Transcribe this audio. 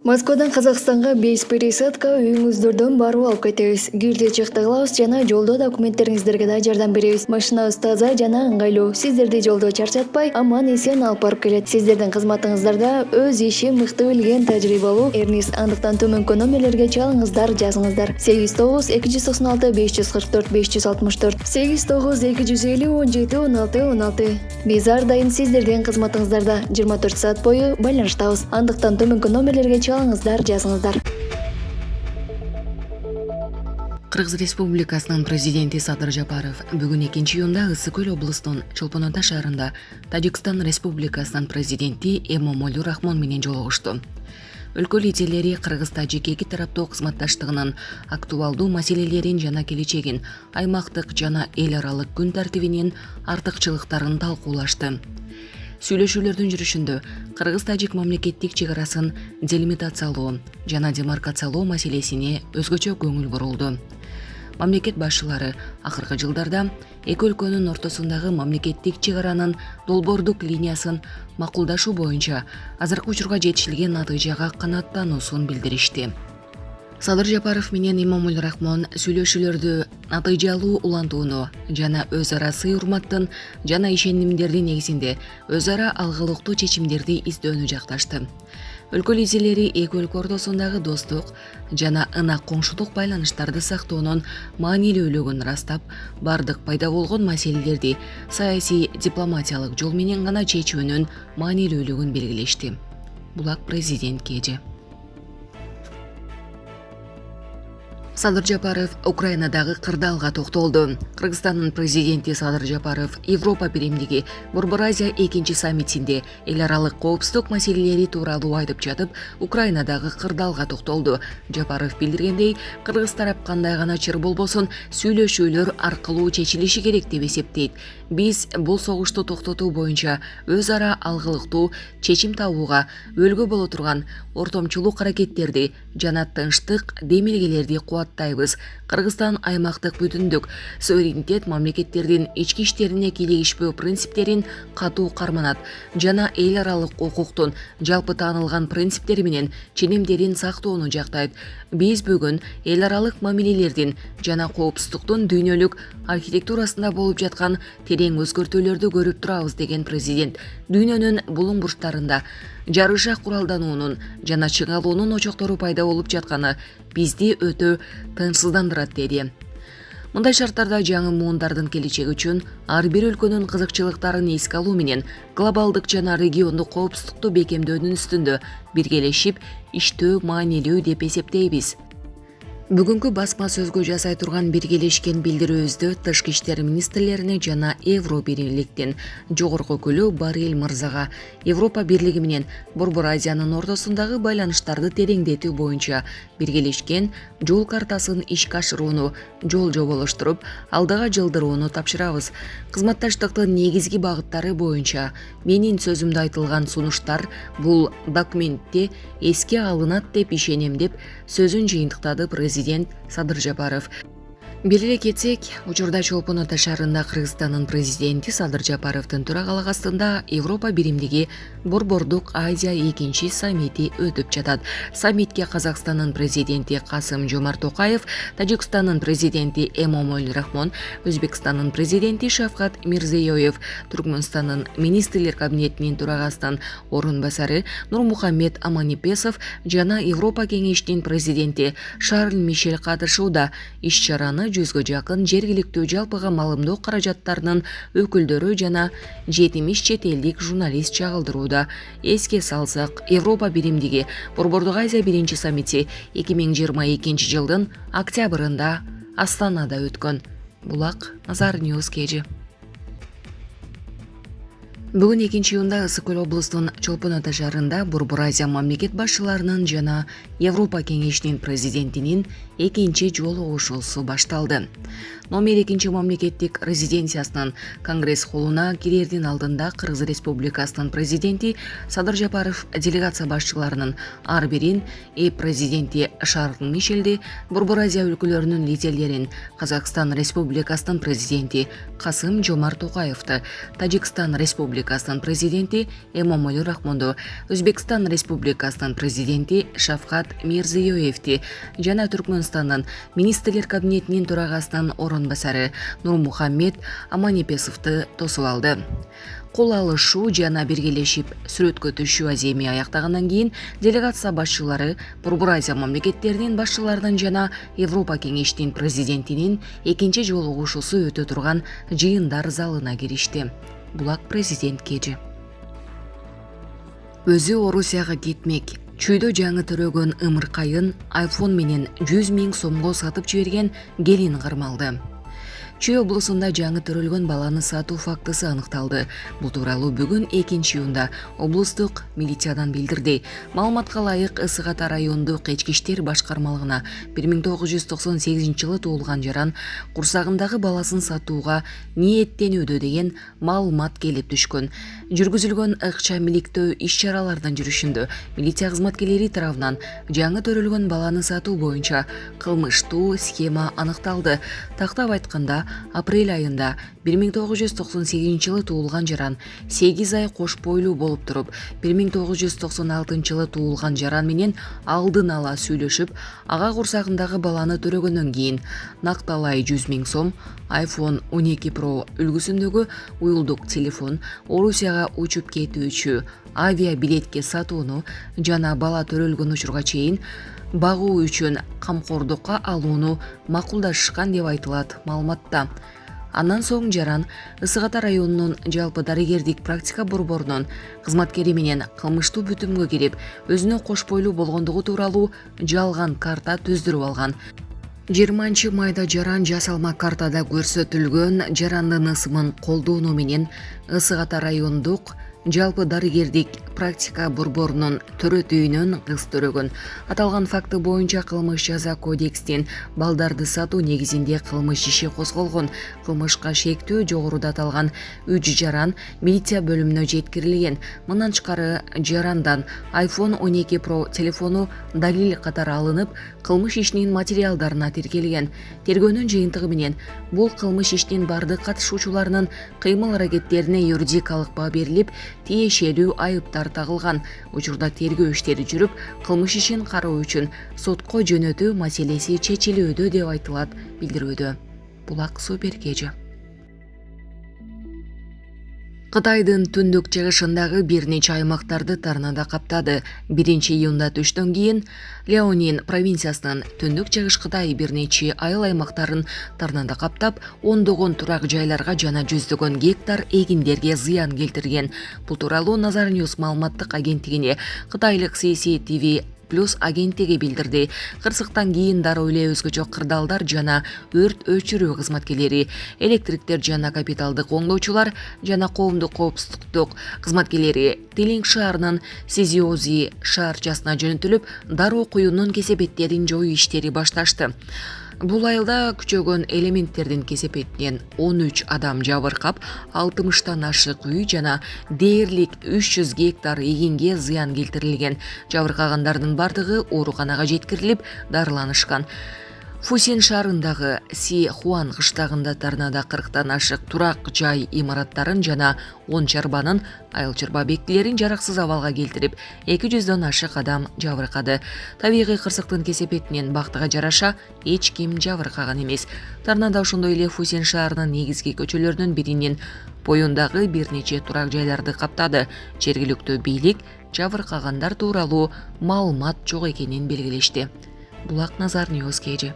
Москвадан Казакстанга 5 пересадка үйүңүздөрдөн барып алып кетебиз. Кирди чыкты кылабыз жана жолдо документтериңиздерге да жардам беребиз. Машинабыз таза жана ыңгайлуу. Сиздерди жолдо чарчатпай, аман эсен алып барып келет. Сиздердин кызматыңыздарда өз ишин мыкты билген тажрыйбалуу Эрнис. Андыктан төмөнкү номерлерге чалыңыздар, жазыңыздар. 89 296 544 564 89 250 17 16 16. Биз ар дайым сиздердин кызматыңыздарда 24 саат бою байланыштабыз. Андыктан төмөнкү номерлерге чалыңыздар, жазыңыздар. Кыргыз Республикасынын президенти Садыр Жапаров бүгүн 2-июнда Ысык Көл облустунун Чолпон Ата шаарында Тажикстан Республикасынын президенти Эмомали Рахмон менен жолугушту. Өлкө лидерлери Кыргыз-Тажик эки тараптуу кызматташтыгынын актуалдуу маселелерин жана келечегин, аймактык жана эл аралык күн тартибинин артыкчылыктарын талкуулашты. Сүйлөшүүлөрдүн жүрүшүндө Кыргыз-Тажик мамлекеттик чек арасын делимитациялоо жана демаркациялоо маселесине өзгөчө көңүл бурулду. Мамлекет башчылары акыркы жылдарда эки өлкөнүн ортосундагы мамлекеттик чек аранын долбоордук линиясын макулдашуу боюнча азыркы учурга жетишилген натыйжага канааттануусун билдиришти. Садыр Жапаров менен Эмомали Рахмон сүйлөшүүлөрдү натыйжалуу улантууну жана өз ара сый урматтын жана ишенимдердин негизинде өз ара алгылыктуу чечимдерди издөөнү жакташты. Өлкө лидерлери эки өлкө ортосундагы достук жана ынак коңшулук байланыштарды сактоонун маанилүүлүгүн ырастап, бардык пайда болгон маселелерди саясий дипломатиялык жол менен гана чечүүнүн маанилүүлүгүн белгилешти. Булак президент кежи. Садыр Жапаров Украинадагы кырдаалга токтолду. Кыргызстандын президенти Садыр Жапаров Европа биримдиги Борбор Азия 2 саммитинде эл аралык коопсуздук маселелери тууралуу айтып жатып, Украинадагы кырдаалга токтолду. Жапаров билдиргендей, Кыргыз тарап кандай гана чыр болбосун сүйлөшүүлөр аркылуу чечилиши керек деп эсептейт. Биз бул согушту токтотуу боюнча өз ара алгылыктуу чечим табууга өлгө боло турган ортомчулук аракеттерди жана тынчтык демилгелерди кубаттайбыз. Кыргызстан аймактык бүтүндүк, суверенитет, мамлекеттердин ички иштерине кийлигишпөө принциптерин катуу карманат жана эл аралык укуктун жалпы таанылган принциптери менен ченемдерин сактоону жактайт. Биз бүгүн эл аралык мамилелердин жана коопсуздуктун дүйнөлүк архитектурасында болуп жаткан терең өзгөртүүлөрдү көрүп турабыз деген президент дүйнөнүн булуң бурчтарында жарыша куралдануунун жана чыңалуунун очоктору пайда болуп жатканы бизди өтө тынчсыздандырат деди. Мындай шарттарда жаңы муундардын келечеги үчүн ар бир өлкөнүн кызыкчылыктарын эске алуу менен глобалдык жана региондук коопсуздукту бекемдөөнүн үстүндө биргелешип иштөө маанилүү деп эсептейбиз. Бүгүнкү басма сөзгө жасай турган биргелешкен билдирүүбүздө тышкы иштер министрлерине жана Евро биримдиктин жогорку өкүлү Боррель мырзага Европа бирлиги менен Борбор Азиянын ортосундагы байланыштарды тереңдетүү боюнча биргелешкен жол картасын ишке ашырууну жол жоболоштуруп, алдыга жылдырууну тапшырабыз. Кызматташтыктын негизги багыттары боюнча менин сөзүмдө айтылган сунуштар бул документте эске алынат деп ишенем деп сөзүн жыйынтыктады президент Садыр Жапаров. Белгилей кетсек, учурда Чолпон Ата шаарында Кыргызстандын президенти Садыр Жапаровдун төрагалык астында Европа биримдиги Борбордук Азия 2 саммити өтүп жатат. Саммитке Казакстандын президенти Касым-Жомарт Токаев, Тажикстандын президенти Эмомали Рахмон, Өзбекстандын президенти Шавкат Мирзиёев, Түркмөнстандын министрлер кабинетинин төрагасынын орун басары Нурмухаммед Аманипесов жана Европа кеңешинин президенти Шарль Мишель катышууда. Иш-чараны 100 жакын жергиликтүү жалпыга маалымдоо каражаттарынын өкүлдөрү жана 70 чет элдик журналист чагылдырууда. Эске салсак, Европа биримдиги Борбордук Азия 1 саммити 2022 жылдын октябрында Астанада өткөн. Булак Назар Ньюс кежи. Бүгүн 2-июнда Ысык Көл облустунун Чолпон Ата шаарында Борбор Азия мамлекет башчыларынын жана Европа кеңешинин президентинин 2 жолугушуусу башталды. Номер 2 мамлекеттик резиденциясынын Конгресс холлуна кирердин алдында Кыргыз Республикасынын президенти Садыр Жапаров делегация башчыларынын ар бирин президенти Шарль Мишельди, Борбор Азия өлкөлөрүнүн лидерлерин, Казакстан Республикасынын президенти Касым-Жомарт Токаевди, Тажикстан Республикасынын Республикасынын президенти Эмомали Рахмонду, Өзбекстан Республикасынын президенти Шавкат Мирзиёевди жана Түркмөнстандын министрлер кабинетинин төрагасынын орун басары Нурмухаммед Аманипесовду тосуп алды. Кол алышуу жана биргелешип сүрөткө түшүү аземи аяктагандан кийин делегация башчылары Борбор Азия мамлекеттеринин башчыларынын жана Европа кеңешинин президентинин экинчи жолугушуусу өтө турган жыйындар залына киришти. Булак президент кежи. Өзү Орусияга кетмек. Чүйдө жаңы төрөгөн ымыркайын iPhone менен 100 000 сомго сатып жиберген келин кармалды. Чүй облусунда жаңы төрөлгөн баланы сатуу фактысы аныкталды. Бул тууралуу бүгүн 2-июнда облустук милициядан билдирди. Маалыматка ылайык Ысык Ата райондук ички иштер башкармалыгына 1998-жылы туулган жаран курсагындагы баласын сатууга ниеттенүүдө деген маалымат келип түшкөн. Жүргүзүлгөн ыкча миликтөө иш-чаралардын жүрүшүндө милиция кызматкерлери тарабынан жаңы төрөлгөн баланы сатуу боюнча кылмыштуу схема аныкталды. Тактап айтканда, апрель айында 1998-жылы туулган жаран 8 ай кош бойлуу болуп туруп, 1996-жылы туулган жаран менен алдын ала сүйлөшүп, ага курсагындагы баланы төрөгөндөн кийин накталай 100 000 сом, iPhone 12 Pro үлгүсүндөгү уюлдук телефон, Орусияга учуп кетүүчү авиа билетке сатууну жана бала төрөлгөн учурга чейин багуу үчүн камкордукка алууну макулдашышкан деп айтылат маалыматта. Андан соң жаран Ысык Ата районунун жалпы дарыгердик практика борборунун кызматкери менен кылмыштуу бүтүмгө кирип, өзүнө кош бойлуу болгондугу тууралуу жалган карта түздүрүп алган. 20 майда жаран жасалма картада көрсөтүлгөн жарандын ысымын колдонуу менен Ысык Ата райондук жалпы дарыгердик практика борборунун төрөтүүнөн кыз төрөгөн. Аталган факты боюнча кылмыш жаза кодекстин балдарды сатуу негизинде кылмыш иши козголгон. Кылмышка шектүү жогоруда аталган 3 жаран милиция бөлүмүнө жеткирилген. Мындан тышкары жарандан iPhone 12 Pro телефону далил катары алынып, кылмыш ишинин материалдарына тиркелген. Тергөөнүн жыйынтыгы менен бул кылмыш ишинин бардык катышуучуларынын кыймыл-аракеттерине юридикалык баа берилип, тиешелүү айыптар тагылган. Учурда тергөө иштери жүрүп, кылмыш ишин кароо үчүн сотко жөнөтүү маселеси чечилүүдө деп айтылат билдирүүдө. Булак Супер кежи. Кытайдын түндүк чыгышындагы бир нече аймактарды торнадо каптады. 1-июнда түштөн кийин Леонин провинциясынын түндүк чыгыш Кытай бир нече айыл аймактарын торнадо каптап, ондогон турак жайларга жана жүздөгөн гектар эгиндерге зыян келтирген. Бул тууралуу Назар Ньюс маалыматтык агенттигине кытайлык CCTV Плюс агенттиги билдирди. Кырсыктан кийин дароо эле өзгөчө кырдаалдар жана өрт өчүрүү кызматкерлери, электриктер жана капиталдык оңдоочулар жана коомдук коопсуздук кызматкерлери Тилинг шаарынын Сизиози шаарчасына жөнөтүлүп, дароо куюунун кесепеттерин жоюу иштери башташты. Бул айылда күчөгөн элементтердин кесепетинен 13 адам жабыркап, 60тан ашык үй жана дээрлик 300 гектар эгинге зыян келтирилген. Жабыркагандардын бардыгы ооруканага жеткирилип, дарыланышкан. Фусин шаарындагы Си Хуан кыштагында торнадо 40тан ашык турак жай имараттарын жана 10 чарбанын, айыл чарба объектилерин жараксыз абалга келтирип, 200дөн ашык адам жабыркады. Табигый кырсыктын кесепетинен бактыга жараша эч ким жабыркаган эмес. Торнадо ошондой эле Фусин шаарынын негизги көчөлөрүнүн биринин боюндагы бир нече турак жайларды каптады. Жергиликтүү бийлик жабыркагандар тууралуу маалымат жок экенин белгилешти. Булак Назар Ньюс кежи.